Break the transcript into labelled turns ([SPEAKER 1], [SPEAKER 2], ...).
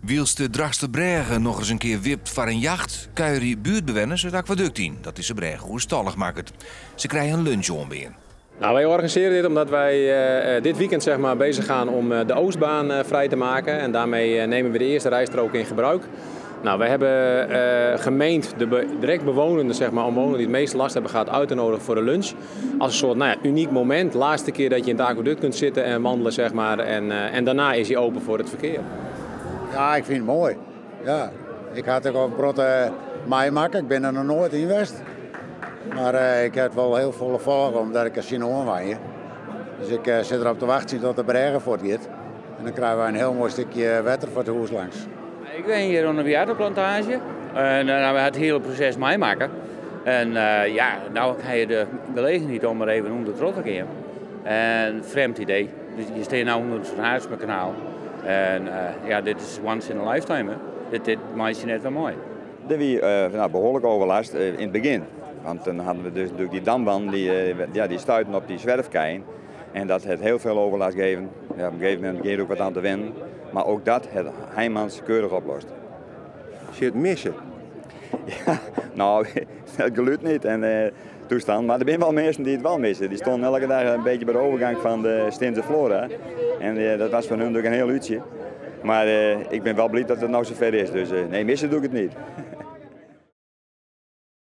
[SPEAKER 1] Wiels de Dragsterbrege nog eens een keer wipt voor een jacht, kuieren buurtbewoners het aquaduct in. Dat is de brege hoe stallig maakt. Ze krijgen een lunch onweer.
[SPEAKER 2] Nou, wij organiseren dit omdat wij dit weekend zeg maar, bezig gaan om de Oostbaan vrij te maken. En daarmee nemen we de eerste rijstrook in gebruik. Nou, wij hebben gemeend de direct bewonenden, zeg maar, omwonenden die het meeste last hebben gehad, uit te nodigen voor de lunch. Als een soort uniek moment. Laatste keer dat je in het aquaduct kunt zitten en wandelen, zeg maar. En daarna is hij open voor het verkeer.
[SPEAKER 3] Ja, ik vind het mooi. Ja, ik had ook een brood meemaken. Ik ben er nog nooit in geweest. Maar ik heb wel heel volle volgen omdat ik er zien omwaaien. Dus ik zit erop te wachten tot de bregen voortgaat. En dan krijgen we een heel mooi stukje water voor het huis langs.
[SPEAKER 4] Ik ben hier op een bejaardenplantage en we het hele proces meemaken. En nou ga je de gelegenheid om er even onder de trot te gaan. En vreemd idee. Dus je staat nu onder het Haarsma-kanaal. En dit is once in a lifetime. Hè. Dit maakt je net wel mooi.
[SPEAKER 5] Er was behoorlijk overlast in het begin. Want dan hadden we dus natuurlijk die damwand die stuiten op die zwerfkeien. En dat heeft heel veel overlast gegeven. Ja, op een gegeven moment ging er ook wat aan te wennen. Maar ook dat heeft Heijmans keurig opgelost.
[SPEAKER 6] Zie je het missen?
[SPEAKER 5] Ja, nou, dat gelukt niet en toestand. Maar er zijn wel mensen die het wel missen. Die stonden elke dag een beetje bij de overgang van de Stinse Flora. En dat was voor hun natuurlijk een heel uurtje. Maar ik ben wel blij dat het nou zover is. Dus nee, missen doe ik het niet.